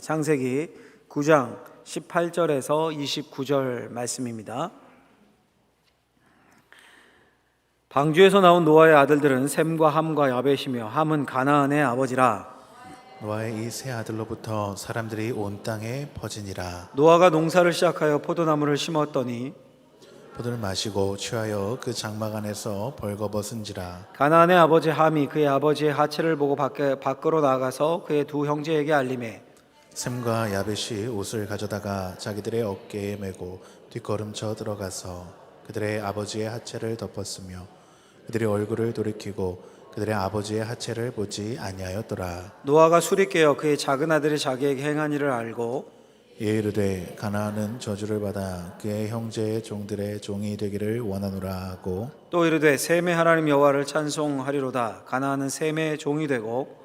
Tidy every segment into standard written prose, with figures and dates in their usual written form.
창세기 9장 18절에서 29절 말씀입니다. 방주에서 나온 노아의 아들들은 셈과 함과 야벳이며 함은 가나안의 아버지라. 노아의 이 세 아들로부터 사람들이 온 땅에 퍼지니라. 노아가 농사를 시작하여 포도나무를 심었더니 포도를 마시고 취하여 그 장막 안에서 벌거벗은지라. 가나안의 아버지 함이 그의 아버지의 하체를 보고 밖으로 나가서 그의 두 형제에게 알리매 셈과 야벳이 옷을 가져다가 자기들의 어깨에 메고 뒷걸음쳐 들어가서 그들의 아버지의 하체를 덮었으며 그들의 얼굴을 돌이키고 그들의 아버지의 하체를 보지 아니하였더라. 노아가 술이 깨어 그의 작은 아들이 자기에게 행한 일을 알고 이에 이르되 가나안은 저주를 받아 그의 형제의 종들의 종이 되기를 원하노라 하고 또 이르되 셈의 하나님 여호와를 찬송하리로다. 가나안은 셈의 종이 되고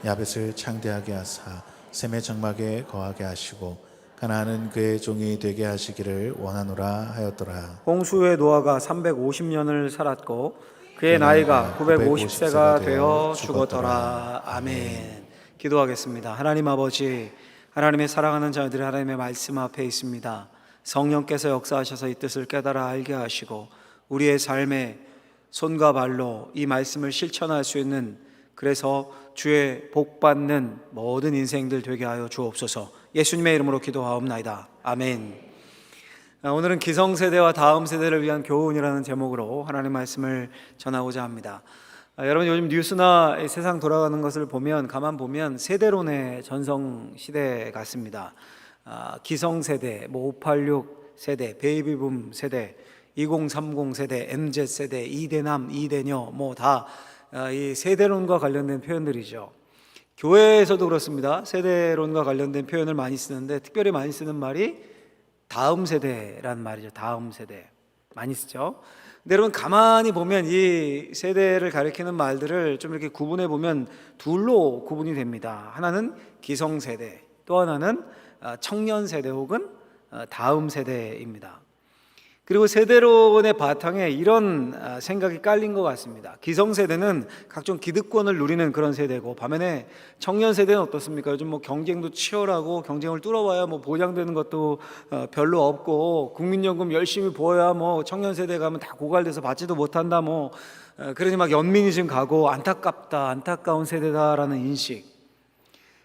야벳을 창대하게 하사 셈의 장막에 거하게 하시고 가나안은 그의 종이 되게 하시기를 원하노라 하였더라. 홍수 후에 노아가 350년을 살았고 그의 나이가 950세가 되어 죽었더라. 아멘. 기도하겠습니다. 하나님 아버지, 하나님의 사랑하는 자들이 하나님의 말씀 앞에 있습니다. 성령께서 역사하셔서 이 뜻을 깨달아 알게 하시고 우리의 삶에 손과 발로 이 말씀을 실천할 수 있는, 그래서 주의 복받는 모든 인생들 되게 하여 주옵소서. 예수님의 이름으로 기도하옵나이다. 아멘. 오늘은 기성세대와 다음 세대를 위한 교훈이라는 제목으로 하나님 말씀을 전하고자 합니다. 여러분, 요즘 뉴스나 세상 돌아가는 것을 보면 가만 보면 세대론의 전성시대 같습니다. 기성세대, 586 세대, 베이비붐 세대, 2030 세대, MZ세대, 이대남, 이대녀, 다 이 세대론과 관련된 표현들이죠. 교회에서도 그렇습니다. 세대론과 관련된 표현을 많이 쓰는데 특별히 많이 쓰는 말이 다음 세대란 말이죠. 다음 세대 많이 쓰죠. 근데 여러분, 가만히 보면 이 세대를 가리키는 말들을 좀 이렇게 구분해 보면 둘로 구분이 됩니다. 하나는 기성세대, 또 하나는 청년세대 혹은 다음 세대입니다. 그리고 세대론의 바탕에 이런 생각이 깔린 것 같습니다. 기성세대는 각종 기득권을 누리는 그런 세대고, 반면에 청년세대는 어떻습니까? 요즘 경쟁도 치열하고 경쟁을 뚫어봐야 보장되는 것도 별로 없고, 국민연금 열심히 부어야 청년세대 가면 다 고갈돼서 받지도 못한다, 그러니 연민이 지금 가고 안타깝다, 안타까운 세대다라는 인식.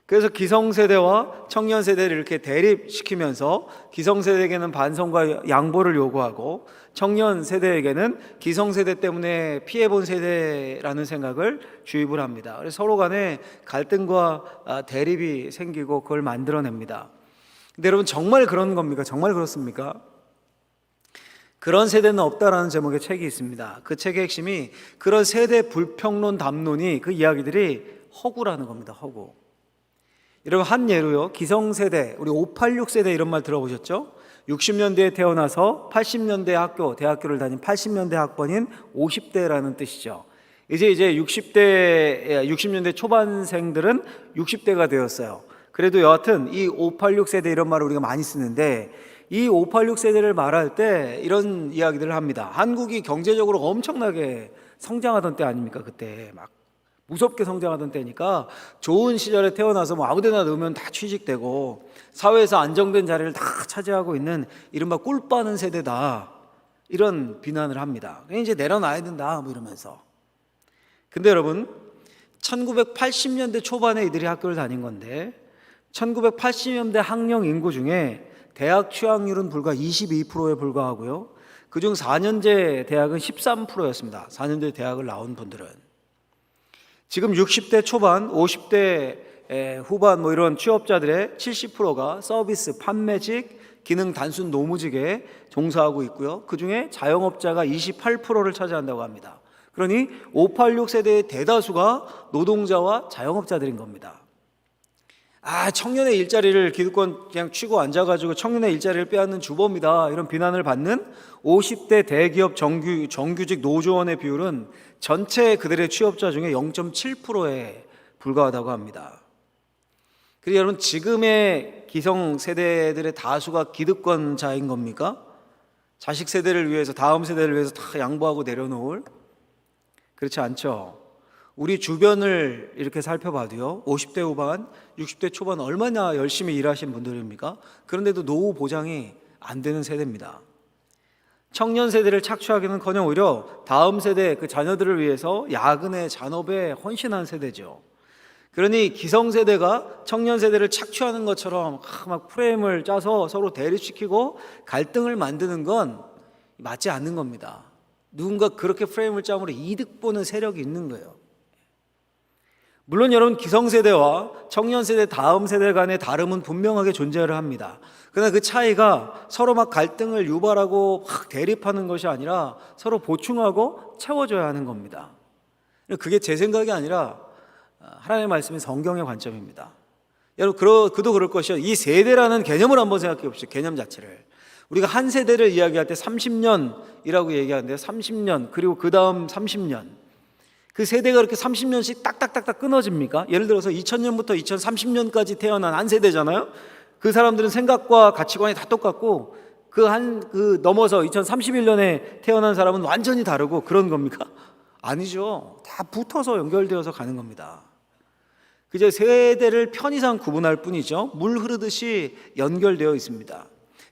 그래서 기성세대와 청년세대를 이렇게 대립시키면서 기성세대에게는 반성과 양보를 요구하고 청년세대에게는 기성세대 때문에 피해본 세대라는 생각을 주입을 합니다. 그래서 서로 간에 갈등과 대립이 생기고 그걸 만들어냅니다. 근데 여러분, 정말 그런 겁니까? 정말 그렇습니까? 그런 세대는 없다라는 제목의 책이 있습니다. 그 책의 핵심이 그런 세대 불평론 담론이, 그 이야기들이 허구라는 겁니다. 허구. 여러분, 한 예로요, 기성세대, 우리 586세대 이런 말 들어보셨죠? 60년대에 태어나서 80년대 대학교를 다닌 80년대 학번인 50대라는 뜻이죠. 이제 60년대 초반생들은 60대가 되었어요. 그래도 여하튼 이 586세대 이런 말을 우리가 많이 쓰는데, 이 586세대를 말할 때 이런 이야기들을 합니다. 한국이 경제적으로 엄청나게 성장하던 때 아닙니까? 그때 무섭게 성장하던 때니까 좋은 시절에 태어나서 아무데나 넣으면 다 취직되고 사회에서 안정된 자리를 다 차지하고 있는 이른바 꿀 빠는 세대다, 이런 비난을 합니다. 이제 내려놔야 된다 이러면서. 근데 여러분, 1980년대 초반에 이들이 학교를 다닌 건데 1980년대 학령 인구 중에 대학 취학률은 불과 22%에 불과하고요, 그중 4년제 대학은 13%였습니다. 4년제 대학을 나온 분들은. 지금 60대 초반, 50대 후반 이런 취업자들의 70%가 서비스, 판매직, 기능 단순 노무직에 종사하고 있고요, 그 중에 자영업자가 28%를 차지한다고 합니다. 그러니 586 세대의 대다수가 노동자와 자영업자들인 겁니다. 청년의 일자리를 기득권 그냥 쥐고 앉아가지고 청년의 일자리를 빼앗는 주범이다, 이런 비난을 받는 50대 대기업 정규직 노조원의 비율은 전체 그들의 취업자 중에 0.7%에 불과하다고 합니다. 그리고 여러분, 지금의 기성세대들의 다수가 기득권자인 겁니까? 자식 세대를 위해서, 다음 세대를 위해서 다 양보하고 내려놓을? 그렇지 않죠. 우리 주변을 이렇게 살펴봐도요, 50대 후반, 60대 초반 얼마나 열심히 일하신 분들입니까? 그런데도 노후 보장이 안 되는 세대입니다. 청년 세대를 착취하기는커녕 오히려 다음 세대 그 자녀들을 위해서 야근에 잔업에 헌신한 세대죠. 그러니 기성세대가 청년 세대를 착취하는 것처럼 막 프레임을 짜서 서로 대립시키고 갈등을 만드는 건 맞지 않는 겁니다. 누군가 그렇게 프레임을 짜므로 이득 보는 세력이 있는 거예요. 물론 여러분, 기성세대와 청년세대 다음 세대 간의 다름은 분명하게 존재를 합니다. 그러나 그 차이가 서로 막 갈등을 유발하고 막 대립하는 것이 아니라 서로 보충하고 채워줘야 하는 겁니다. 그게 제 생각이 아니라 하나님의 말씀이 성경의 관점입니다. 여러분, 그도 그럴 것이요. 이 세대라는 개념을 한번 생각해 봅시다. 개념 자체를. 우리가 한 세대를 이야기할 때 30년이라고 얘기하는데요. 30년, 그리고 그 다음 30년. 그 세대가 그렇게 30년씩 딱딱딱딱 끊어집니까? 예를 들어서 2000년부터 2030년까지 태어난 한 세대잖아요. 그 사람들은 생각과 가치관이 다 똑같고 그 넘어서 2031년에 태어난 사람은 완전히 다르고 그런 겁니까? 아니죠. 다 붙어서 연결되어서 가는 겁니다. 그저 세대를 편의상 구분할 뿐이죠. 물 흐르듯이 연결되어 있습니다.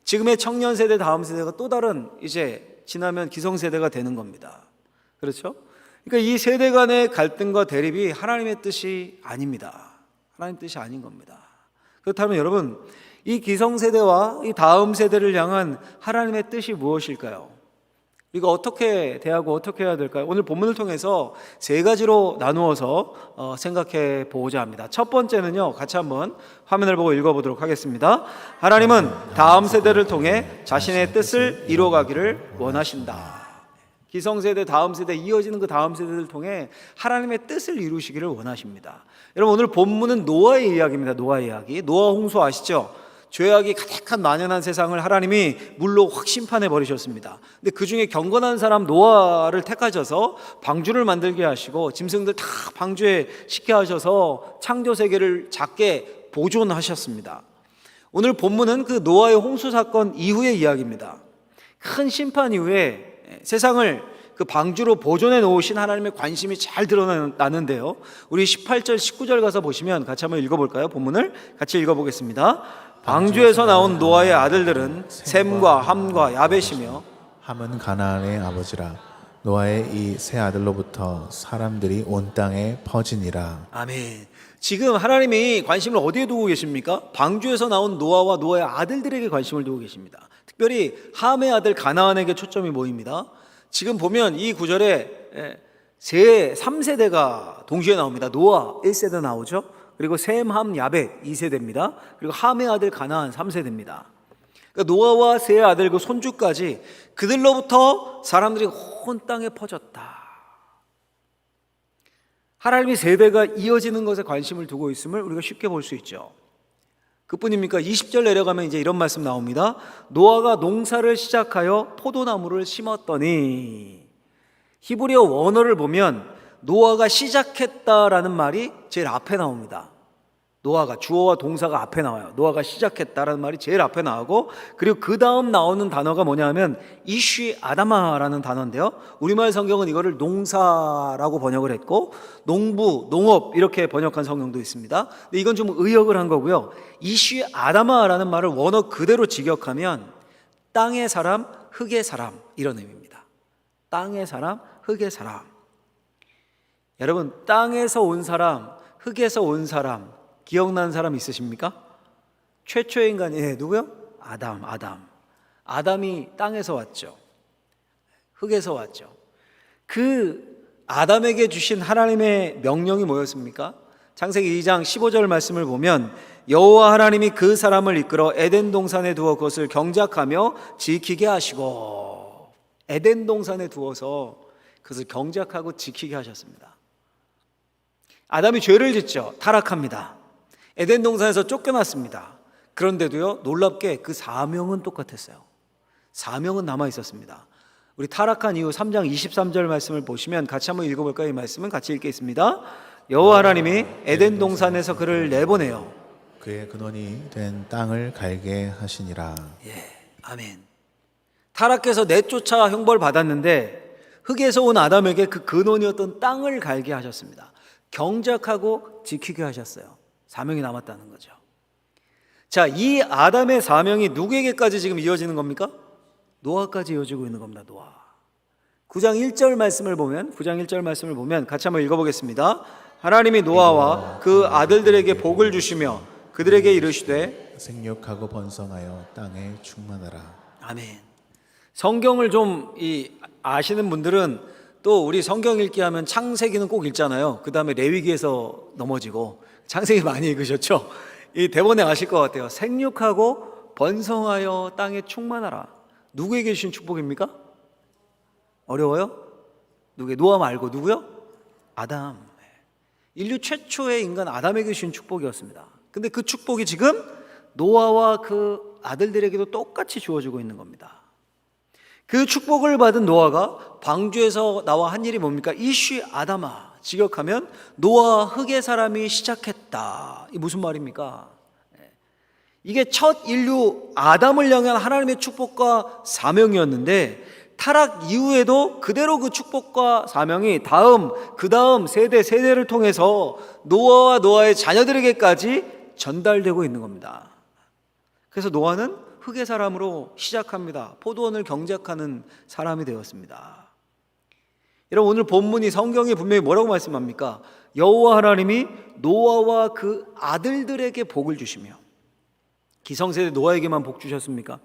지금의 청년 세대 다음 세대가 또 다른 이제 지나면 기성 세대가 되는 겁니다. 그렇죠? 그러니까 이 세대 간의 갈등과 대립이 하나님의 뜻이 아닙니다. 하나님 뜻이 아닌 겁니다. 그렇다면 여러분, 이 기성 세대와 이 다음 세대를 향한 하나님의 뜻이 무엇일까요? 우리가 어떻게 대하고 어떻게 해야 될까요? 오늘 본문을 통해서 세 가지로 나누어서 생각해 보고자 합니다. 첫 번째는요, 같이 한번 화면을 보고 읽어보도록 하겠습니다. 하나님은 다음 세대를 통해 자신의 뜻을 이루어가기를 원하신다. 기성세대, 다음 세대, 이어지는 그 다음 세대를 통해 하나님의 뜻을 이루시기를 원하십니다. 여러분, 오늘 본문은 노아의 이야기입니다. 노아의 이야기. 노아 홍수 아시죠? 죄악이 가득한 만연한 세상을 하나님이 물로 확 심판해 버리셨습니다. 근데 그 중에 경건한 사람 노아를 택하셔서 방주를 만들게 하시고 짐승들 다 방주에 싣게 하셔서 창조 세계를 작게 보존하셨습니다. 오늘 본문은 그 노아의 홍수 사건 이후의 이야기입니다. 큰 심판 이후에 세상을 그 방주로 보존해 놓으신 하나님의 관심이 잘 드러나는데요. 우리 18절, 19절 가서 보시면 같이 한번 읽어볼까요? 본문을 같이 읽어보겠습니다. 방주에서 나온 노아의 아들들은 셈과 함과 야벳이며, 함은 가나안의 아버지라. 노아의 이 세 아들로부터 사람들이 온 땅에 퍼지니라. 아멘. 지금 하나님이 관심을 어디에 두고 계십니까? 방주에서 나온 노아와 노아의 아들들에게 관심을 두고 계십니다. 특별히 함의 아들 가나안에게 초점이 모입니다. 지금 보면 이 구절에 3세대가 동시에 나옵니다. 노아 1세대 나오죠. 그리고 셈, 함, 야벳 2세대입니다. 그리고 함의 아들 가나안 3세대입니다. 그러니까 노아와 세 아들 그 손주까지 그들로부터 사람들이 온 땅에 퍼졌다. 하나님이 세대가 이어지는 것에 관심을 두고 있음을 우리가 쉽게 볼 수 있죠. 그뿐입니까? 20절 내려가면 이제 이런 말씀 나옵니다. 노아가 농사를 시작하여 포도나무를 심었더니, 히브리어 원어를 보면 노아가 시작했다라는 말이 제일 앞에 나옵니다. 노아가, 주어와 동사가 앞에 나와요. 노아가 시작했다라는 말이 제일 앞에 나오고, 그리고 그 다음 나오는 단어가 뭐냐면 이쉬 아다마라는 단어인데요, 우리말 성경은 이거를 농사라고 번역을 했고 농부, 농업 이렇게 번역한 성경도 있습니다. 근데 이건 좀 의역을 한 거고요. 이쉬 아다마라는 말을 원어 그대로 직역하면 땅의 사람, 흙의 사람, 이런 의미입니다. 땅의 사람, 흙의 사람. 여러분, 땅에서 온 사람, 흙에서 온 사람 기억나는 사람 있으십니까? 최초의 인간이 누구요? 아담. 아담이 땅에서 왔죠. 흙에서 왔죠. 그 아담에게 주신 하나님의 명령이 뭐였습니까? 창세기 2장 15절 말씀을 보면 여호와 하나님이 그 사람을 이끌어 에덴 동산에 두어 그것을 경작하며 지키게 하시고, 에덴 동산에 두어서 그것을 경작하고 지키게 하셨습니다. 아담이 죄를 짓죠. 타락합니다. 에덴 동산에서 쫓겨났습니다. 그런데도요, 놀랍게 그 사명은 똑같았어요. 사명은 남아 있었습니다. 우리 타락한 이후 3장 23절 말씀을 보시면 같이 한번 읽어볼까요? 이 말씀은 같이 읽겠습니다. 여호와 하나님이 에덴 동산에서 그를 내보내요 그의 근원이 된 땅을 갈게 하시니라. 아멘. 타락해서 내쫓아 형벌 받았는데 흙에서 온 아담에게 그 근원이었던 땅을 갈게 하셨습니다. 경작하고 지키게 하셨어요. 사명이 남았다는 거죠. 자, 이 아담의 사명이 누구에게까지 지금 이어지는 겁니까? 노아까지 이어지고 있는 겁니다. 노아. 9장 1절 말씀을 보면 같이 한번 읽어보겠습니다. 하나님이 노아와 그 아들들에게 복을 주시며 그들에게 이르시되 생육하고 번성하여 땅에 충만하라. 아멘. 성경을 좀 아시는 분들은 또 우리 성경 읽기 하면 창세기는 꼭 읽잖아요. 그 다음에 레위기에서 넘어지고 창세기 많이 읽으셨죠? 이 대본에 아실 것 같아요. 생육하고 번성하여 땅에 충만하라. 누구에게 주신 축복입니까? 어려워요? 누구에? 노아 말고 누구요? 아담. 인류 최초의 인간 아담에게 주신 축복이었습니다. 근데 그 축복이 지금 노아와 그 아들들에게도 똑같이 주어지고 있는 겁니다. 그 축복을 받은 노아가 방주에서 나와 한 일이 뭡니까? 이쉬 아담아, 직역하면 노아 흙의 사람이 시작했다. 이 무슨 말입니까? 이게 첫 인류 아담을 향한 하나님의 축복과 사명이었는데 타락 이후에도 그대로 그 축복과 사명이 그 다음 세대를 통해서 노아와 노아의 자녀들에게까지 전달되고 있는 겁니다. 그래서 노아는 흙의 사람으로 시작합니다. 포도원을 경작하는 사람이 되었습니다. 여러분, 오늘 본문이 성경이 분명히 뭐라고 말씀합니까? 여호와 하나님이 노아와 그 아들들에게 복을 주시며, 기성세대 노아에게만 복 주셨습니까?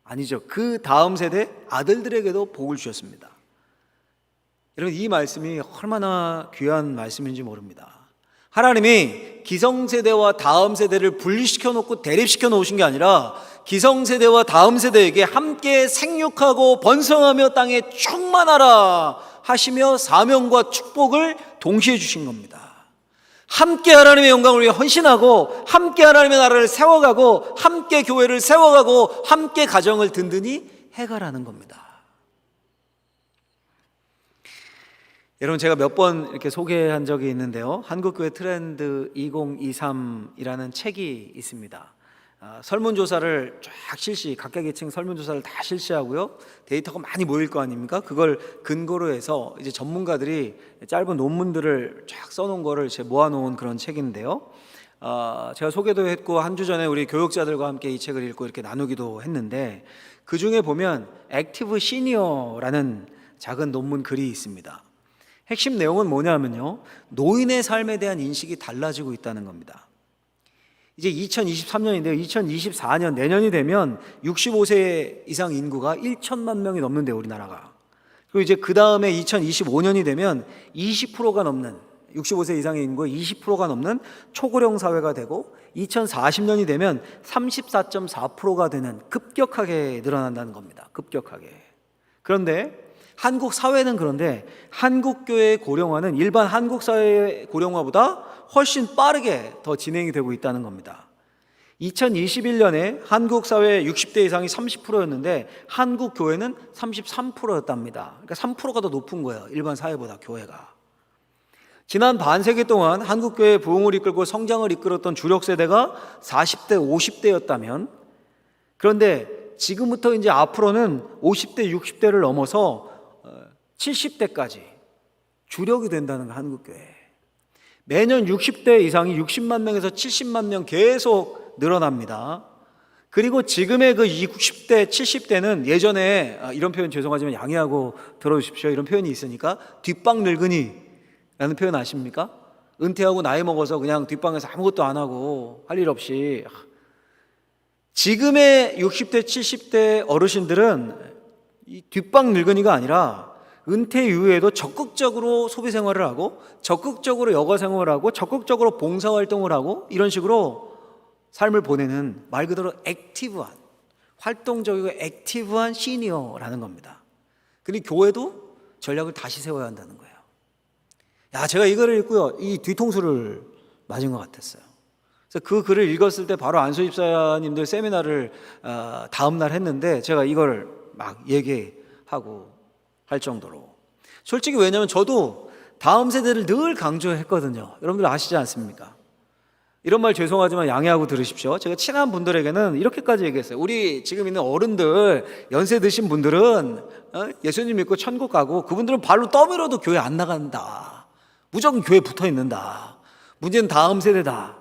아니죠. 그 다음 세대 아들들에게도 복을 주셨습니다. 여러분, 이 말씀이 얼마나 귀한 말씀인지 모릅니다. 하나님이 기성세대와 다음 세대를 분리시켜 놓고 대립시켜 놓으신 게 아니라 기성세대와 다음 세대에게 함께 생육하고 번성하며 땅에 충만하라 하시며 사명과 축복을 동시에 주신 겁니다. 함께 하나님의 영광을 위해 헌신하고 함께 하나님의 나라를 세워가고 함께 교회를 세워가고 함께 가정을 든든히 해가라는 겁니다. 여러분, 제가 몇 번 이렇게 소개한 적이 있는데요. 한국교회 트렌드 2023이라는 책이 있습니다. 설문조사를 쫙 각각 계층 설문조사를 다 실시하고요. 데이터가 많이 모일 거 아닙니까? 그걸 근거로 해서 이제 전문가들이 짧은 논문들을 쫙 써놓은 거를 모아놓은 그런 책인데요. 제가 소개도 했고 한 주 전에 우리 교육자들과 함께 이 책을 읽고 이렇게 나누기도 했는데 그 중에 보면 액티브 시니어라는 작은 논문 글이 있습니다. 핵심 내용은 뭐냐면요, 노인의 삶에 대한 인식이 달라지고 있다는 겁니다. 이제 2023년인데요 2024년 내년이 되면 65세 이상 인구가 1천만 명이 넘는데요, 우리나라가. 그리고 이제 그 다음에 2025년이 되면 20%가 넘는 65세 이상의 인구의 20%가 넘는 초고령 사회가 되고 2040년이 되면 34.4%가 되는, 급격하게 늘어난다는 겁니다. 급격하게. 그런데 한국 사회는 한국 교회의 고령화는 일반 한국 사회의 고령화보다 훨씬 빠르게 더 진행이 되고 있다는 겁니다. 2021년에 한국 사회 60대 이상이 30%였는데 한국 교회는 33%였답니다. 그러니까 3%가 더 높은 거예요, 일반 사회보다 교회가. 지난 반세기 동안 한국 교회의 부흥을 이끌고 성장을 이끌었던 주력 세대가 40대, 50대였다면, 그런데 지금부터 이제 앞으로는 50대, 60대를 넘어서 70대까지 주력이 된다는 거, 한국교회. 매년 60대 이상이 60만 명에서 70만 명 계속 늘어납니다. 그리고 지금의 그 60대, 70대는 예전에, 이런 표현 죄송하지만 양해하고 들어주십시오. 이런 표현이 있으니까 뒷방 늙은이라는 표현 아십니까? 은퇴하고 나이 먹어서 그냥 뒷방에서 아무것도 안 하고 할 일 없이. 지금의 60대, 70대 어르신들은 이 뒷방 늙은이가 아니라 은퇴 이후에도 적극적으로 소비 생활을 하고 적극적으로 여가 생활을 하고 적극적으로 봉사활동을 하고 이런 식으로 삶을 보내는, 말 그대로 액티브한, 활동적이고 액티브한 시니어라는 겁니다. 그리고 교회도 전략을 다시 세워야 한다는 거예요. 제가 이거를 읽고요, 이 뒤통수를 맞은 것 같았어요. 그래서 그 글을 읽었을 때 바로 안수 집사님들 세미나를 다음 날 했는데 제가 이걸 막 얘기하고 할 정도로. 솔직히 왜냐하면 저도 다음 세대를 늘 강조했거든요. 여러분들 아시지 않습니까? 이런 말 죄송하지만 양해하고 들으십시오. 제가 친한 분들에게는 이렇게까지 얘기했어요. 우리 지금 있는 어른들, 연세 드신 분들은 예수님 믿고 천국 가고 그분들은 발로 떠밀어도 교회 안 나간다. 무조건 교회에 붙어 있는다. 문제는 다음 세대다.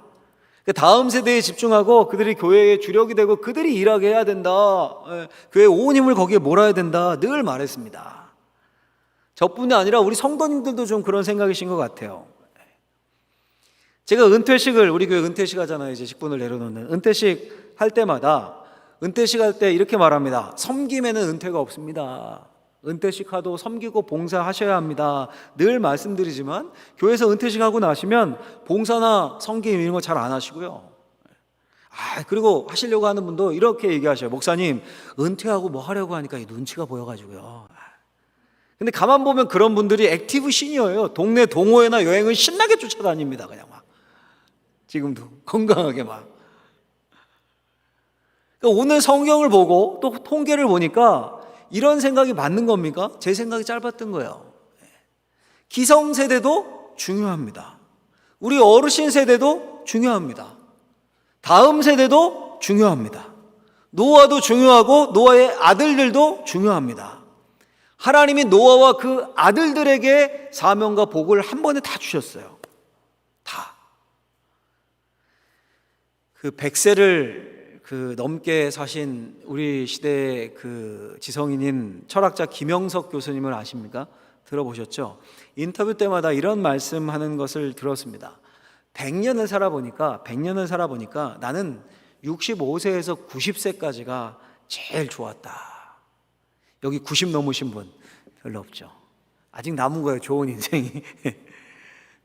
다음 세대에 집중하고 그들이 교회의 주력이 되고 그들이 일하게 해야 된다. 교회 온 힘을 거기에 몰아야 된다. 늘 말했습니다. 저뿐이 아니라 우리 성도님들도 좀 그런 생각이신 것 같아요. 제가 은퇴식을, 우리 교회 은퇴식 하잖아요. 이제 직분을 내려놓는 은퇴식 할 때마다 은퇴식 할 때 이렇게 말합니다. 섬김에는 은퇴가 없습니다. 은퇴식 하도 섬기고 봉사하셔야 합니다. 늘 말씀드리지만 교회에서 은퇴식 하고 나시면 봉사나 섬김 이런 거 잘 안 하시고요. 그리고 하시려고 하는 분도 이렇게 얘기하셔요. 목사님, 은퇴하고 뭐 하려고 하니까 이 눈치가 보여가지고요. 근데 가만 보면 그런 분들이 액티브 시니어예요. 동네 동호회나 여행을 신나게 쫓아다닙니다. 그냥 막. 지금도 건강하게 막. 그러니까 오늘 성경을 보고 또 통계를 보니까 이런 생각이 맞는 겁니까? 제 생각이 짧았던 거예요. 기성세대도 중요합니다. 우리 어르신 세대도 중요합니다. 다음 세대도 중요합니다. 노아도 중요하고 노아의 아들들도 중요합니다. 하나님이 노아와 그 아들들에게 사명과 복을 한 번에 다 주셨어요. 다. 그 100세를 넘게 사신 우리 시대의 그 지성인인 철학자 김영석 교수님을 아십니까? 들어보셨죠? 인터뷰 때마다 이런 말씀하는 것을 들었습니다. 100년을 살아보니까 나는 65세에서 90세까지가 제일 좋았다. 여기 90 넘으신 분 별로 없죠. 아직 남은 거예요, 좋은 인생이.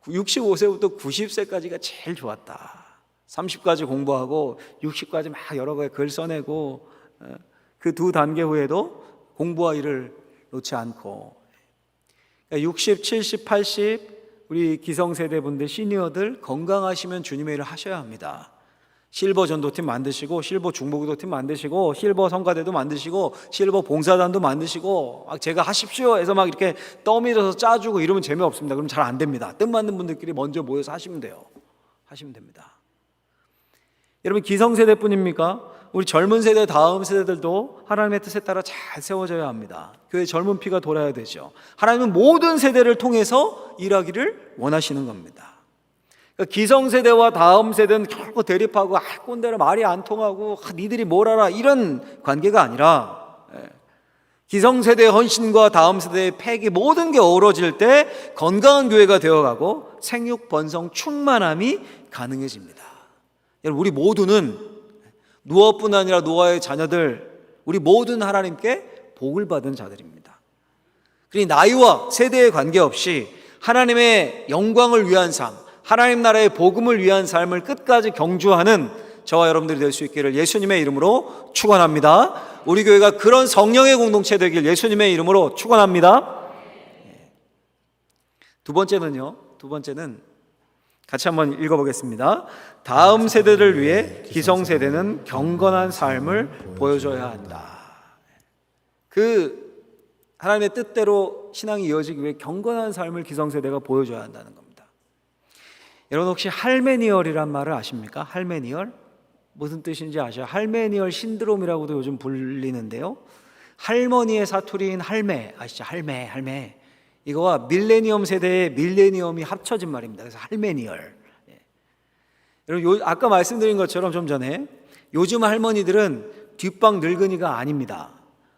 65세부터 90세까지가 제일 좋았다. 30까지 공부하고 60까지 막 여러 가지 글 써내고 그 두 단계 후에도 공부와 일을 놓지 않고 60, 70, 80 우리 기성세대 분들 시니어들 건강하시면 주님의 일을 하셔야 합니다. 실버 전도팀 만드시고 실버 중보기도팀 만드시고 실버 성가대도 만드시고 실버 봉사단도 만드시고 막 제가 하십시오 해서 막 이렇게 떠밀어서 짜주고 이러면 재미없습니다. 그럼 잘 안 됩니다. 뜻맞는 분들끼리 먼저 모여서 하시면 돼요. 하시면 됩니다. 여러분, 기성세대뿐입니까? 우리 젊은 세대, 다음 세대들도 하나님의 뜻에 따라 잘 세워져야 합니다. 교회 젊은 피가 돌아야 되죠. 하나님은 모든 세대를 통해서 일하기를 원하시는 겁니다. 그러니까 기성세대와 다음 세대는 결코 대립하고 꼰대라 말이 안 통하고 니들이 뭘 알아 이런 관계가 아니라 기성세대의 헌신과 다음 세대의 패기 모든 게 어우러질 때 건강한 교회가 되어가고 생육, 번성, 충만함이 가능해집니다. 여러분, 우리 모두는 노아뿐 아니라 노아의 자녀들, 우리 모두는 하나님께 복을 받은 자들입니다. 그러니 나이와 세대에 관계없이 하나님의 영광을 위한 삶, 하나님 나라의 복음을 위한 삶을 끝까지 경주하는 저와 여러분들이 될 수 있기를 예수님의 이름으로 축원합니다. 우리 교회가 그런 성령의 공동체 되길 예수님의 이름으로 축원합니다. 두 번째는 같이 한번 읽어보겠습니다. 다음 세대를 위해 기성세대는 경건한 삶을 보여줘야 한다. 그 하나님의 뜻대로 신앙이 이어지기 위해 경건한 삶을 기성세대가 보여줘야 한다는 겁니다. 여러분, 혹시 할메니얼이란 말을 아십니까? 할메니얼? 무슨 뜻인지 아셔요? 할메니얼 신드롬이라고도 요즘 불리는데요. 할머니의 사투리인 할매, 아시죠? 할매. 이거와 밀레니엄 세대의 밀레니엄이 합쳐진 말입니다. 그래서 할메니얼. 여러분, 아까 말씀드린 것처럼 좀 전에 요즘 할머니들은 뒷방 늙은이가 아닙니다.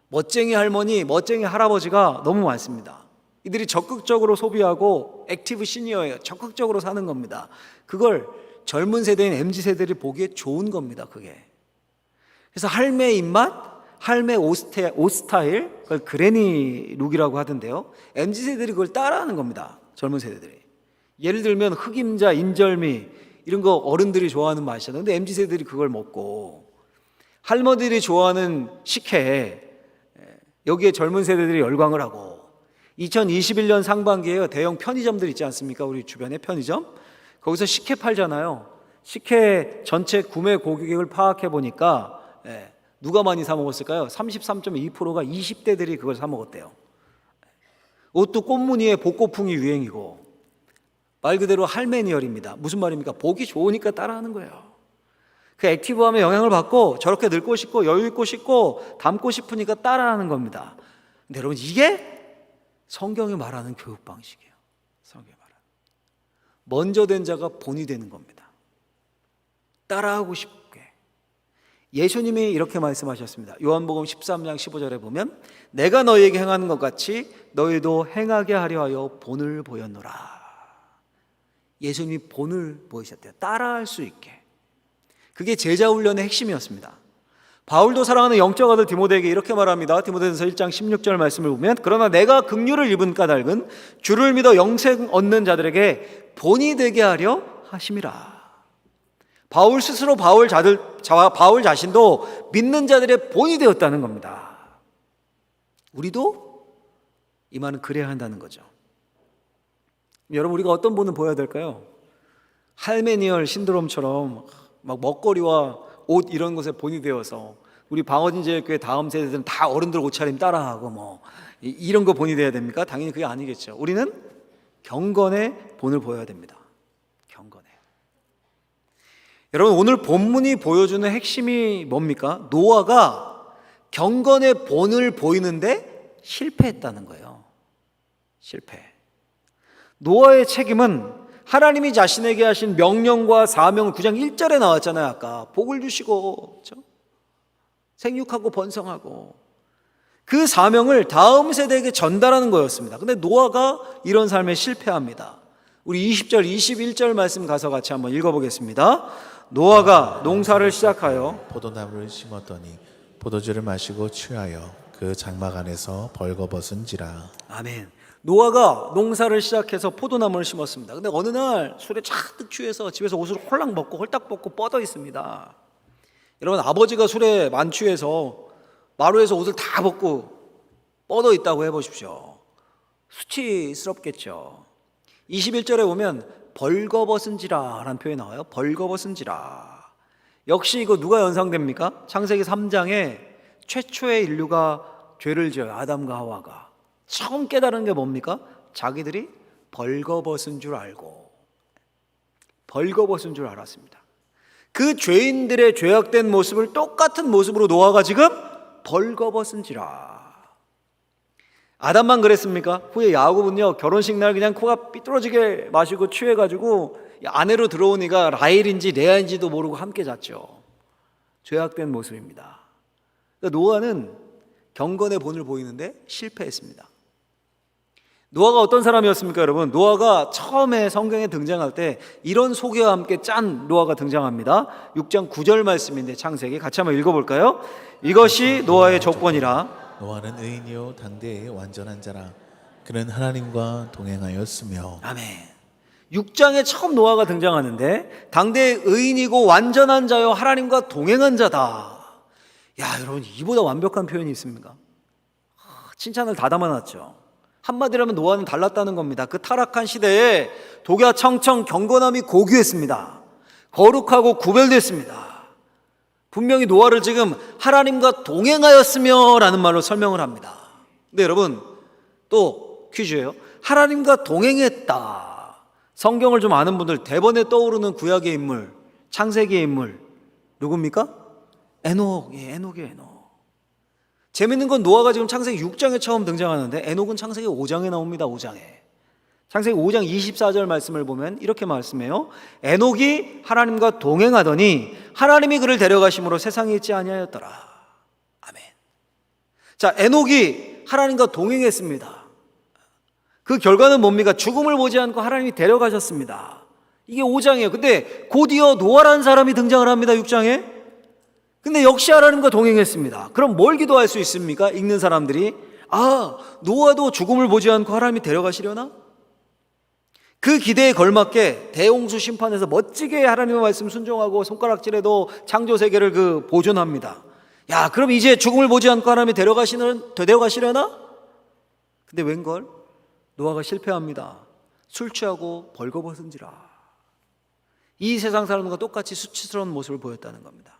멋쟁이 할머니, 멋쟁이 할아버지가 너무 많습니다. 이들이 적극적으로 소비하고 액티브 시니어예요. 적극적으로 사는 겁니다. 그걸 젊은 세대인 MZ세대들이 보기에 좋은 겁니다. 그게. 그래서 할매 입맛, 할매 옷 스타일, 그걸 그레니 룩이라고 하던데요. MZ세대들이 그걸 따라하는 겁니다. 젊은 세대들이. 예를 들면 흑임자, 인절미 이런 거 어른들이 좋아하는 맛이잖아요. 근데 MZ세대들이 그걸 먹고 할머니들이 좋아하는 식혜 여기에 젊은 세대들이 열광을 하고 2021년 상반기에 대형 편의점들 있지 않습니까? 우리 주변에 편의점. 거기서 식혜 팔잖아요. 식혜 전체 구매 고객을 파악해 보니까 누가 많이 사 먹었을까요? 33.2%가 20대들이 그걸 사 먹었대요. 옷도 꽃무늬에 복고풍이 유행이고 말 그대로 할메니얼입니다. 무슨 말입니까? 보기 좋으니까 따라하는 거예요. 그 액티브함에 영향을 받고 저렇게 늙고 싶고 여유 있고 싶고 닮고 싶으니까 따라하는 겁니다. 근데 여러분, 이게 성경이 말하는 교육 방식이에요. 성경이 말하는 먼저 된 자가 본이 되는 겁니다. 따라하고 싶게. 예수님이 이렇게 말씀하셨습니다. 요한복음 13장 15절에 보면 내가 너희에게 행하는 것 같이 너희도 행하게 하려 하여 본을 보였노라. 예수님이 본을 보이셨대요. 따라할 수 있게. 그게 제자 훈련의 핵심이었습니다. 바울도 사랑하는 영적 아들 디모데에게 이렇게 말합니다. 디모데전서 1장 16절 말씀을 보면 그러나 내가 긍휼을 입은 까닭은 주를 믿어 영생 얻는 자들에게 본이 되게 하려 하심이라. 바울 스스로 바울 자신도 믿는 자들의 본이 되었다는 겁니다. 우리도 이 말은 그래야 한다는 거죠. 여러분, 우리가 어떤 본을 보여야 될까요? 할메니얼 신드롬처럼 막 먹거리와 옷 이런 것에 본이 되어서 우리 방어진제일교회 다음 세대들은 다 어른들 옷차림 따라하고 뭐 이런 거 본이 돼야 됩니까? 당연히 그게 아니겠죠. 우리는 경건의 본을 보여야 됩니다. 경건의. 여러분, 오늘 본문이 보여주는 핵심이 뭡니까? 노아가 경건의 본을 보이는데 실패했다는 거예요. 실패. 노아의 책임은 하나님이 자신에게 하신 명령과 사명을 9장 1절에 나왔잖아요. 아까 복을 주시고 그렇죠? 생육하고 번성하고 그 사명을 다음 세대에게 전달하는 거였습니다. 근데 노아가 이런 삶에 실패합니다. 우리 20절 21절 말씀 가서 같이 한번 읽어보겠습니다. 노아가 농사를 시작하여 포도나무를 심었더니 포도주를 마시고 취하여 그 장막 안에서 벌거벗은지라. 아멘. 노아가 농사를 시작해서 포도나무를 심었습니다. 근데 어느 날 술에 잔뜩 취해서 집에서 옷을 홀랑 벗고 홀딱 벗고 뻗어 있습니다. 여러분, 아버지가 술에 만취해서 마루에서 옷을 다 벗고 뻗어 있다고 해보십시오. 수치스럽겠죠. 21절에 보면 벌거벗은지라 라는 표현이 나와요. 벌거벗은지라. 역시 이거 누가 연상됩니까? 창세기 3장에 최초의 인류가 죄를 지어요. 아담과 하와가 처음 깨달은 게 뭡니까? 자기들이 벌거벗은 줄 알고 벌거벗은 줄 알았습니다. 그 죄인들의 죄악된 모습을 똑같은 모습으로 노아가 지금 벌거벗은지라. 아담만 그랬습니까? 후에 야곱은요, 결혼식 날 그냥 코가 삐뚤어지게 마시고 취해가지고 아내로 들어오니까 라헬인지 레아인지도 모르고 함께 잤죠. 죄악된 모습입니다. 그러니까 노아는 경건의 본을 보이는데 실패했습니다. 노아가 어떤 사람이었습니까, 여러분? 노아가 처음에 성경에 등장할 때 이런 소개와 함께 짠 노아가 등장합니다. 6장 9절 말씀인데 창세기 같이 한번 읽어볼까요? 이것이 노아의 조건이라. 노아는 의인이요 당대의 완전한 자라. 그는 하나님과 동행하였으며. 아멘. 6장에 처음 노아가 등장하는데 당대의 의인이고 완전한 자요 하나님과 동행한 자다. 야, 여러분, 이보다 완벽한 표현이 있습니까? 칭찬을 다 담아놨죠. 한마디로 하면 노아는 달랐다는 겁니다. 그 타락한 시대에 독야청청 경건함이 고귀했습니다. 거룩하고 구별됐습니다. 분명히 노아를 지금 하나님과 동행하였으며 라는 말로 설명을 합니다. 근데 여러분, 또 퀴즈예요. 하나님과 동행했다. 성경을 좀 아는 분들 대번에 떠오르는 구약의 인물, 창세기의 인물 누굽니까? 에녹. 예, 에녹이에요. 에녹. 재밌는 건 노아가 지금 창세기 6장에 처음 등장하는데 에녹은 창세기 5장에 나옵니다. 5장에. 창세기 5장 24절 말씀을 보면 이렇게 말씀해요. 에녹이 하나님과 동행하더니 하나님이 그를 데려가심으로 세상에 있지 아니하였더라. 아멘. 자, 에녹이 하나님과 동행했습니다. 그 결과는 뭡니까? 죽음을 보지 않고 하나님이 데려가셨습니다. 이게 5장이에요. 근데 곧이어 노아라는 사람이 등장을 합니다. 6장에. 근데 역시 하나님과 동행했습니다. 그럼 뭘 기도할 수 있습니까? 읽는 사람들이 노아도 죽음을 보지 않고 하나님이 데려가시려나? 그 기대에 걸맞게 대홍수 심판에서 멋지게 하나님의 말씀 순종하고 손가락질해도 창조 세계를 보존합니다. 야, 그럼 이제 죽음을 보지 않고 하나님이 데려가시려나? 근데 웬걸? 노아가 실패합니다. 술 취하고 벌거벗은지라. 이 세상 사람과 똑같이 수치스러운 모습을 보였다는 겁니다.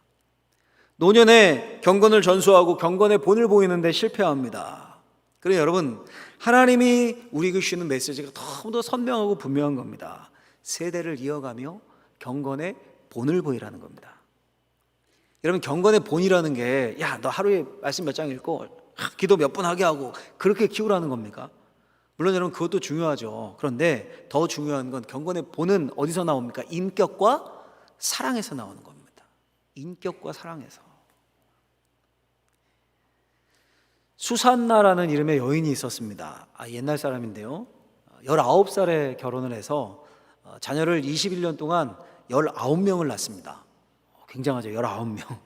노년에 경건을 전수하고 경건의 본을 보이는데 실패합니다. 그래서 여러분, 하나님이 우리에게 주시는 메시지가 너무도 선명하고 분명한 겁니다. 세대를 이어가며 경건의 본을 보이라는 겁니다. 여러분, 경건의 본이라는 게 야, 너 하루에 말씀 몇 장 읽고 기도 몇 분 하게 하고 그렇게 키우라는 겁니까? 물론 여러분 그것도 중요하죠. 그런데 더 중요한 건 경건의 본은 어디서 나옵니까? 인격과 사랑에서 나오는 겁니다. 인격과 사랑에서. 수산나라는 이름의 여인이 있었습니다. 옛날 사람인데요. 19살에 결혼을 해서 자녀를 21년 동안 19명을 낳습니다. 굉장하죠. 19명.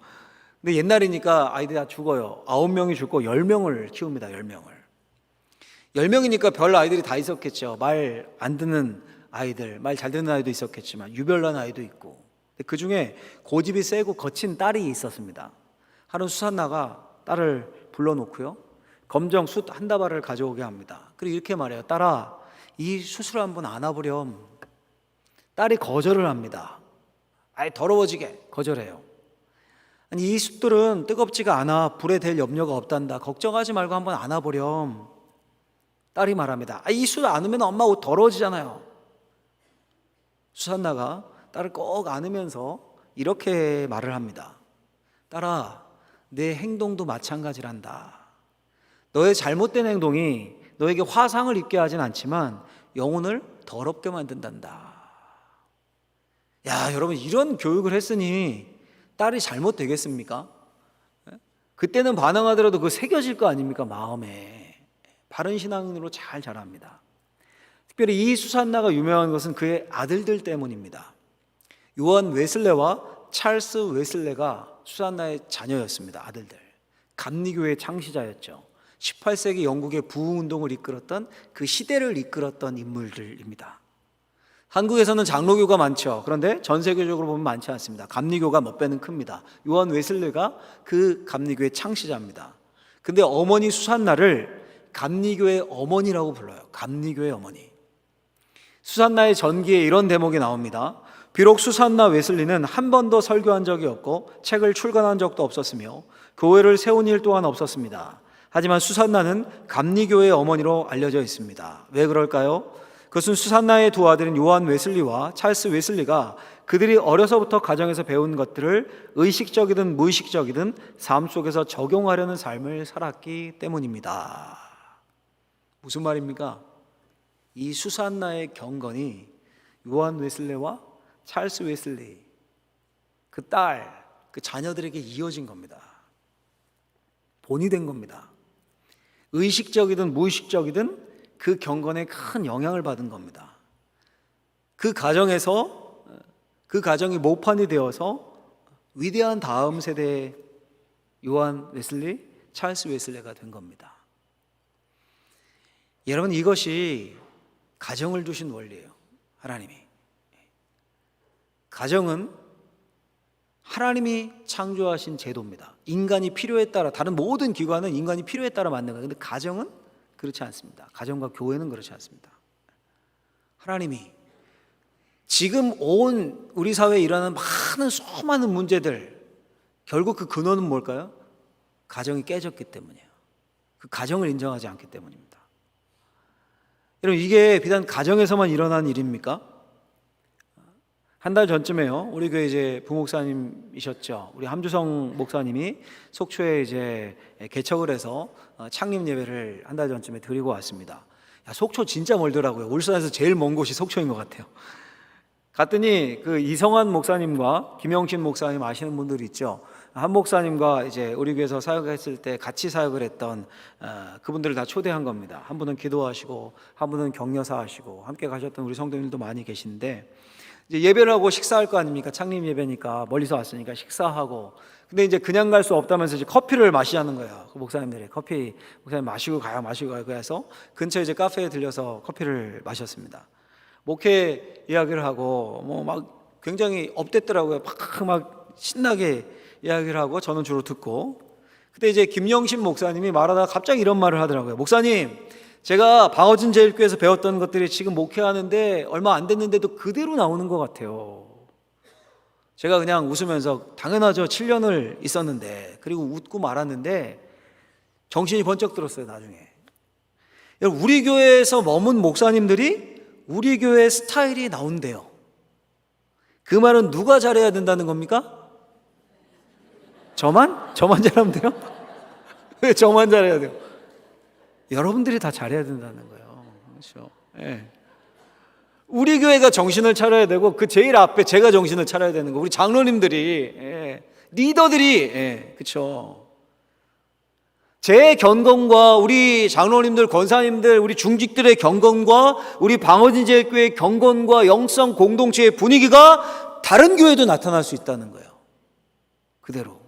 근데 옛날이니까 아이들이 다 죽어요. 9명이 죽고 10명을 키웁니다. 10명을. 10명이니까 별 아이들이 다 있었겠죠. 말 안 듣는 아이들, 말 잘 듣는 아이도 있었겠지만 유별난 아이도 있고. 그 중에 고집이 세고 거친 딸이 있었습니다. 하루 수산나가 딸을 불러놓고요, 검정 숯 한 다발을 가져오게 합니다. 그리고 이렇게 말해요. 딸아, 이 숯을 한번 안아보렴. 딸이 거절을 합니다. 아예 더러워지게 거절해요. 아니, 이 숯들은 뜨겁지가 않아 불에 댈 염려가 없단다. 걱정하지 말고 한번 안아보렴. 딸이 말합니다. 이 숯 안으면 엄마 옷 더러워지잖아요. 수산나가 딸을 꼭 안으면서 이렇게 말을 합니다. 딸아, 내 행동도 마찬가지란다. 너의 잘못된 행동이 너에게 화상을 입게 하진 않지만 영혼을 더럽게 만든단다. 야, 여러분, 이런 교육을 했으니 딸이 잘못되겠습니까? 그때는 반항하더라도 그거 새겨질 거 아닙니까? 마음에. 바른 신앙인으로 잘 자랍니다. 특별히 이 수산나가 유명한 것은 그의 아들들 때문입니다. 요한 웨슬레와 찰스 웨슬레가 수산나의 자녀였습니다. 아들들. 감리교의 창시자였죠. 18세기 영국의 부흥운동을 이끌었던 그 시대를 이끌었던 인물들입니다. 한국에서는 장로교가 많죠. 그런데 전 세계적으로 보면 많지 않습니다. 감리교가 몇 배는 큽니다. 요한 웨슬레가 그 감리교의 창시자입니다. 근데 어머니 수산나를 감리교의 어머니라고 불러요. 감리교의 어머니. 수산나의 전기에 이런 대목이 나옵니다. 비록 수산나 웨슬리는 한 번도 설교한 적이 없고 책을 출간한 적도 없었으며 교회를 세운 일 또한 없었습니다. 하지만 수산나는 감리교의 어머니로 알려져 있습니다. 왜 그럴까요? 그것은 수산나의 두 아들인 요한 웨슬리와 찰스 웨슬리가 그들이 어려서부터 가정에서 배운 것들을 의식적이든 무의식적이든 삶 속에서 적용하려는 삶을 살았기 때문입니다. 무슨 말입니까? 이 수산나의 경건이 요한 웨슬리와 찰스 웨슬리, 그 딸, 그 자녀들에게 이어진 겁니다. 본이 된 겁니다. 의식적이든 무의식적이든 그 경건에 큰 영향을 받은 겁니다. 그 가정에서, 그 가정이 모판이 되어서 위대한 다음 세대의 요한 웨슬리, 찰스 웨슬리가 된 겁니다. 여러분, 이것이 가정을 두신 원리예요. 하나님이. 가정은 하나님이 창조하신 제도입니다. 인간이 필요에 따라, 다른 모든 기관은 인간이 필요에 따라 만든 거예요. 그런데 가정은 그렇지 않습니다. 가정과 교회는 그렇지 않습니다. 하나님이 지금 온 우리 사회에 일어나는 많은 수많은 문제들, 결국 그 근원은 뭘까요? 가정이 깨졌기 때문이에요. 그 가정을 인정하지 않기 때문입니다. 여러분, 이게 비단 가정에서만 일어난 일입니까? 한 달 전쯤에요. 우리 교회 이제 부목사님이셨죠. 우리 함주성 목사님이 속초에 이제 개척을 해서 창립 예배를 한 달 전쯤에 드리고 왔습니다. 야, 속초 진짜 멀더라고요. 울산에서 제일 먼 곳이 속초인 것 같아요. 갔더니 그 이성환 목사님과 김영신 목사님 아시는 분들 있죠. 한 목사님과 이제 우리 교회에서 사역했을 때 같이 사역을 했던 그분들을 다 초대한 겁니다. 한 분은 기도하시고 한 분은 격려사 하시고 함께 가셨던 우리 성도님들도 많이 계신데, 이제 예배를 하고 식사할 거 아닙니까? 창립 예배니까 멀리서 왔으니까 식사하고. 근데 이제 그냥 갈 수 없다면서 이제 커피를 마시자는 거예요. 그 목사님들이 커피 목사님 마시고 가요, 마시고 가요. 그래서 근처에 이제 카페에 들려서 커피를 마셨습니다. 목회 이야기를 하고 뭐 막 굉장히 업됐더라고요. 막 신나게 이야기를 하고 저는 주로 듣고. 그때 이제 김영신 목사님이 말하다가 갑자기 이런 말을 하더라고요. 목사님, 제가 방어진 제일교회에서 배웠던 것들이 지금 목회하는데 얼마 안 됐는데도 그대로 나오는 것 같아요. 제가 그냥 웃으면서 당연하죠. 7년을 있었는데, 그리고 웃고 말았는데 정신이 번쩍 들었어요. 나중에. 우리 교회에서 머문 목사님들이 우리 교회 스타일이 나온대요. 그 말은 누가 잘해야 된다는 겁니까? 저만? 저만 잘하면 돼요? 왜 저만 잘해야 돼요? 여러분들이 다 잘해야 된다는 거예요. 그렇죠? 예. 우리 교회가 정신을 차려야 되고 그 제일 앞에 제가 정신을 차려야 되는 거. 우리 장로님들이, 예. 리더들이, 예. 그렇죠? 제 경건과 우리 장로님들, 권사님들, 우리 중직들의 경건과 우리 방어진제교회의 경건과 영성 공동체의 분위기가 다른 교회도 나타날 수 있다는 거예요. 그대로.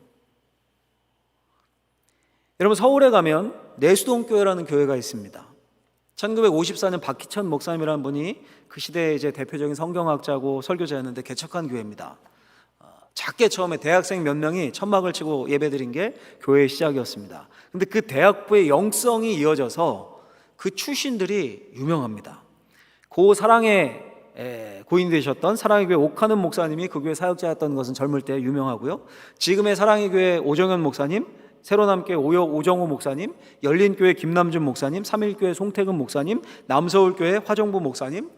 여러분, 서울에 가면 내수동교회라는 교회가 있습니다. 1954년 박희천 목사님이라는 분이 그 시대의 이제 대표적인 성경학자고 설교자였는데 개척한 교회입니다. 작게 처음에 대학생 몇 명이 천막을 치고 예배드린 게 교회의 시작이었습니다. 근데 그 대학부의 영성이 이어져서 그 출신들이 유명합니다. 고 사랑의 고인이 되셨던 사랑의 교회 옥하는 목사님이 그 교회 사역자였던 것은 젊을 때 유명하고요. 지금의 사랑의 교회 오정현 목사님, 새로남교회 오정호 목사님, 열린교회 김남준 목사님, 삼일교회 송태근 목사님, 남서울교회 화정부 목사님,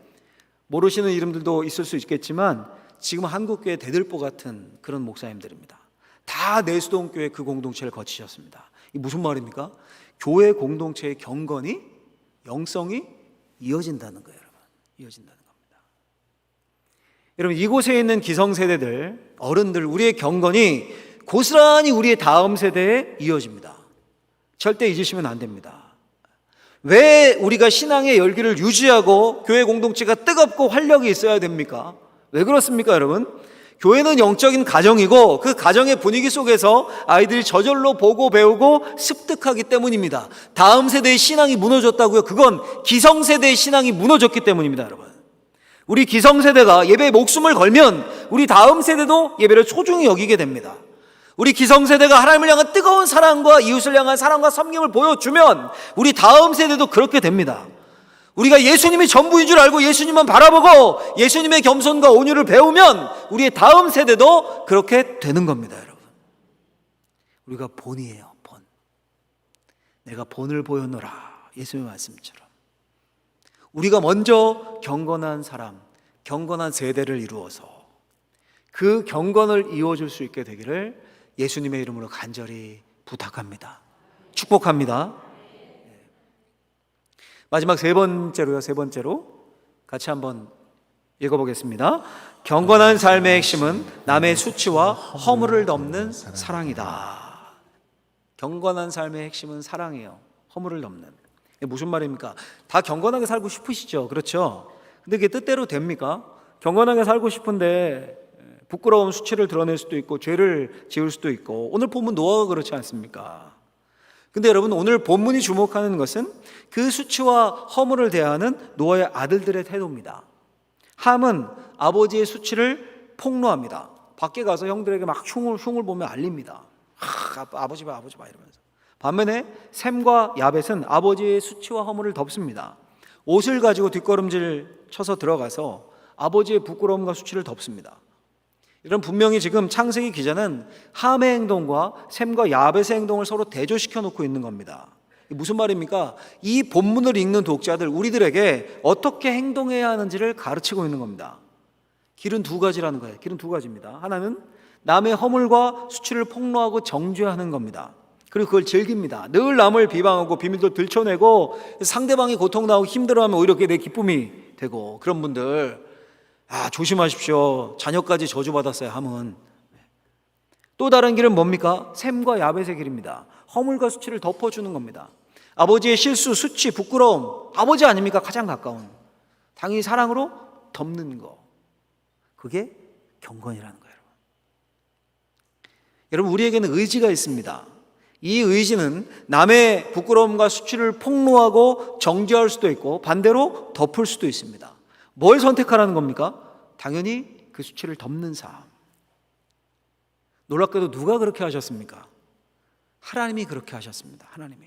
모르시는 이름들도 있을 수 있겠지만 지금 한국교회 대들보 같은 그런 목사님들입니다. 다 내수동교회 그 공동체를 거치셨습니다. 이게 무슨 말입니까? 교회 공동체의 경건이, 영성이 이어진다는 거예요, 여러분. 이어진다는 겁니다. 여러분, 이곳에 있는 기성세대들, 어른들, 우리의 경건이 고스란히 우리의 다음 세대에 이어집니다. 절대 잊으시면 안 됩니다. 왜 우리가 신앙의 열기를 유지하고 교회 공동체가 뜨겁고 활력이 있어야 됩니까? 왜 그렇습니까, 여러분? 교회는 영적인 가정이고 그 가정의 분위기 속에서 아이들이 저절로 보고 배우고 습득하기 때문입니다. 다음 세대의 신앙이 무너졌다고요? 그건 기성세대의 신앙이 무너졌기 때문입니다, 여러분. 우리 기성세대가 예배에 목숨을 걸면 우리 다음 세대도 예배를 소중히 여기게 됩니다. 우리 기성세대가 하나님을 향한 뜨거운 사랑과 이웃을 향한 사랑과 섬김을 보여주면 우리 다음 세대도 그렇게 됩니다. 우리가 예수님이 전부인 줄 알고 예수님만 바라보고 예수님의 겸손과 온유를 배우면 우리의 다음 세대도 그렇게 되는 겁니다, 여러분. 우리가 본이에요, 본. 내가 본을 보여노라, 예수님의 말씀처럼. 우리가 먼저 경건한 사람, 경건한 세대를 이루어서 그 경건을 이어줄 수 있게 되기를 예수님의 이름으로 간절히 부탁합니다. 축복합니다. 마지막 세 번째로 같이 한번 읽어보겠습니다. 경건한 삶의 핵심은 남의 수치와 허물을 덮는 사랑이다. 경건한 삶의 핵심은 사랑이에요. 허물을 덮는. 이게 무슨 말입니까? 다 경건하게 살고 싶으시죠? 그렇죠? 근데 그게 뜻대로 됩니까? 경건하게 살고 싶은데 부끄러움, 수치를 드러낼 수도 있고 죄를 지을 수도 있고, 오늘 본문 노아가 그렇지 않습니까? 근데 여러분, 오늘 본문이 주목하는 것은 그 수치와 허물을 대하는 노아의 아들들의 태도입니다. 함은 아버지의 수치를 폭로합니다. 밖에 가서 형들에게 막 흉을 보며 알립니다. 아버지 봐 이러면서. 반면에 셈과 야벳은 아버지의 수치와 허물을 덮습니다. 옷을 가지고 뒷걸음질 쳐서 들어가서 아버지의 부끄러움과 수치를 덮습니다. 이런, 분명히 지금 창세기 기자는 함의 행동과 셈과 야벳의 행동을 서로 대조시켜 놓고 있는 겁니다. 무슨 말입니까? 이 본문을 읽는 독자들, 우리들에게 어떻게 행동해야 하는지를 가르치고 있는 겁니다. 길은 두 가지라는 거예요. 길은 두 가지입니다. 하나는 남의 허물과 수치를 폭로하고 정죄하는 겁니다. 그리고 그걸 즐깁니다. 늘 남을 비방하고 비밀도 들춰내고 상대방이 고통나고 힘들어하면 오히려 그게 내 기쁨이 되고, 그런 분들 조심하십시오. 자녀까지 저주받았어요, 함은. 또 다른 길은 뭡니까? 셈과 야벳의 길입니다. 허물과 수치를 덮어주는 겁니다. 아버지의 실수, 수치, 부끄러움, 아버지 아닙니까? 가장 가까운. 당연히 사랑으로 덮는 거. 그게 경건이라는 거예요. 여러분, 우리에게는 의지가 있습니다. 이 의지는 남의 부끄러움과 수치를 폭로하고 정죄할 수도 있고 반대로 덮을 수도 있습니다. 뭘 선택하라는 겁니까? 당연히 그 수치를 덮는 삶. 놀랍게도 누가 그렇게 하셨습니까? 하나님이 그렇게 하셨습니다. 하나님이.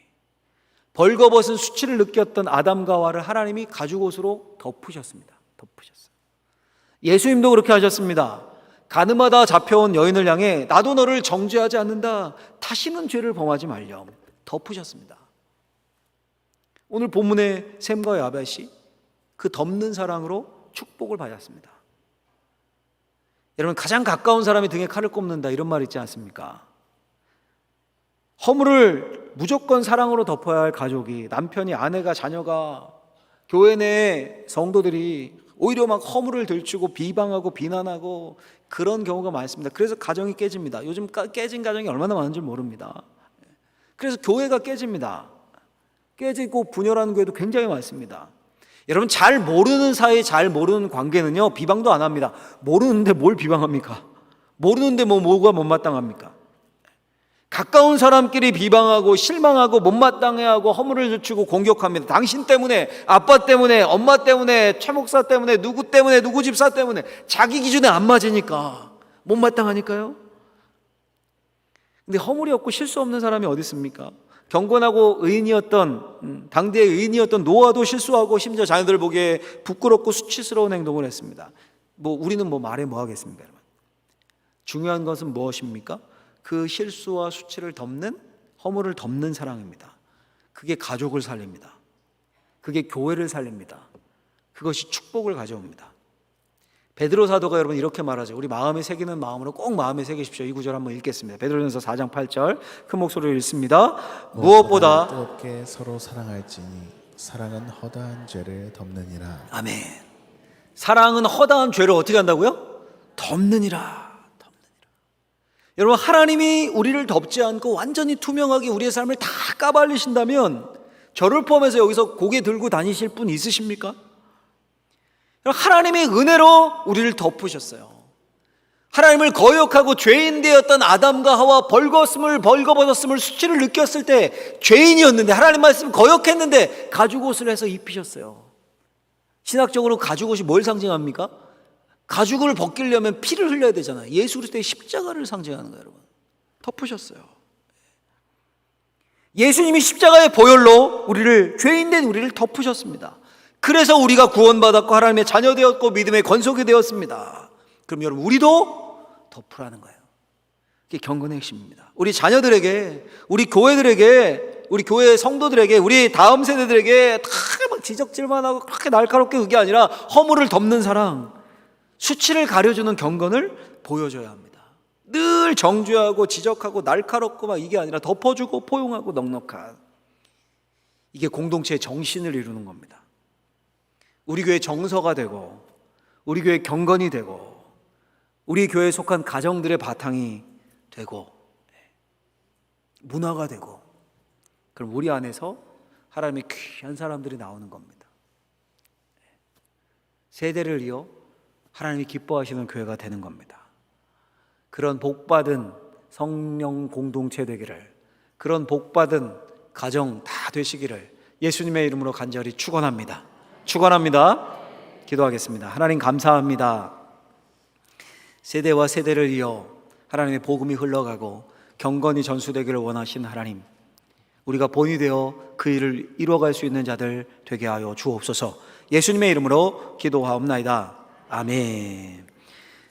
벌거벗은 수치를 느꼈던 아담과 하와를 하나님이 가죽옷으로 덮으셨습니다. 덮으셨어요. 예수님도 그렇게 하셨습니다. 가늠하다 잡혀온 여인을 향해 나도 너를 정죄하지 않는다. 다시는 죄를 범하지 말렴. 덮으셨습니다. 오늘 본문의 셈과 야벳이 그 덮는 사랑으로 축복을 받았습니다. 여러분, 가장 가까운 사람이 등에 칼을 꼽는다, 이런 말 있지 않습니까? 허물을 무조건 사랑으로 덮어야 할 가족이, 남편이, 아내가, 자녀가, 교회 내 성도들이 오히려 막 허물을 들추고 비방하고 비난하고 그런 경우가 많습니다. 그래서 가정이 깨집니다. 요즘 깨진 가정이 얼마나 많은지 모릅니다. 그래서 교회가 깨집니다. 깨지고 분열하는 교회도 굉장히 많습니다. 여러분, 잘 모르는 사이, 잘 모르는 관계는요, 비방도 안 합니다. 모르는데 뭘 비방합니까? 모르는데 뭐가 못마땅합니까? 가까운 사람끼리 비방하고 실망하고 못마땅해하고 허물을 늦추고 공격합니다. 당신 때문에, 아빠 때문에, 엄마 때문에, 최 목사 때문에, 누구 집사 때문에. 자기 기준에 안 맞으니까, 못마땅하니까요. 근데 허물이 없고 실수 없는 사람이 어디 있습니까? 경건하고 의인이었던, 당대의 의인이었던 노아도 실수하고 심지어 자녀들 보기에 부끄럽고 수치스러운 행동을 했습니다. 우리는 말해 뭐 하겠습니까, 여러분? 중요한 것은 무엇입니까? 그 실수와 수치를 덮는, 허물을 덮는 사랑입니다. 그게 가족을 살립니다. 그게 교회를 살립니다. 그것이 축복을 가져옵니다. 베드로 사도가 여러분 이렇게 말하죠. 우리 마음에 새기는 마음으로 꼭 마음에 새기십시오. 이 구절 한번 읽겠습니다. 베드로전서 4장 8절 큰 목소리로 읽습니다. 무엇보다 뜨겁게 서로 사랑할지니 사랑은 허다한 죄를 덮느니라. 아멘. 사랑은 허다한 죄를 어떻게 한다고요? 덮느니라. 여러분, 하나님이 우리를 덮지 않고 완전히 투명하게 우리의 삶을 다 까발리신다면 저를 포함해서 여기서 고개 들고 다니실 분 있으십니까? 하나님이 은혜로 우리를 덮으셨어요. 하나님을 거역하고 죄인 되었던 아담과 하와 벌거벗었음을 수치를 느꼈을 때 죄인이었는데, 하나님 말씀 거역했는데 가죽옷을 해서 입히셨어요. 신학적으로 가죽옷이 뭘 상징합니까? 가죽을 벗기려면 피를 흘려야 되잖아요. 예수 그리스도의 십자가를 상징하는 거예요, 여러분. 덮으셨어요. 예수님이 십자가의 보혈로 죄인된 우리를 덮으셨습니다. 그래서 우리가 구원받았고 하나님의 자녀 되었고 믿음의 건속이 되었습니다. 그럼 여러분, 우리도 덮으라는 거예요. 그게 경건의 핵심입니다. 우리 자녀들에게, 우리 교회들에게, 우리 교회 성도들에게, 우리 다음 세대들에게 다 막 지적질만 하고 그렇게 날카롭게 그게 아니라 허물을 덮는 사랑, 수치를 가려주는 경건을 보여줘야 합니다. 늘 정죄하고 지적하고 날카롭고 막 이게 아니라 덮어주고 포용하고 넉넉한, 이게 공동체의 정신을 이루는 겁니다. 우리 교회 정서가 되고, 우리 교회 경건이 되고, 우리 교회에 속한 가정들의 바탕이 되고, 문화가 되고, 그럼 우리 안에서 하나님의 귀한 사람들이 나오는 겁니다. 세대를 이어 하나님이 기뻐하시는 교회가 되는 겁니다. 그런 복받은 성령 공동체 되기를, 그런 복받은 가정 다 되시기를 예수님의 이름으로 간절히 축원합니다. 기도하겠습니다. 하나님 감사합니다. 세대와 세대를 이어 하나님의 복음이 흘러가고 경건이 전수되기를 원하신 하나님, 우리가 본이 되어 그 일을 이루어갈 수 있는 자들 되게 하여 주옵소서. 예수님의 이름으로 기도하옵나이다. 아멘.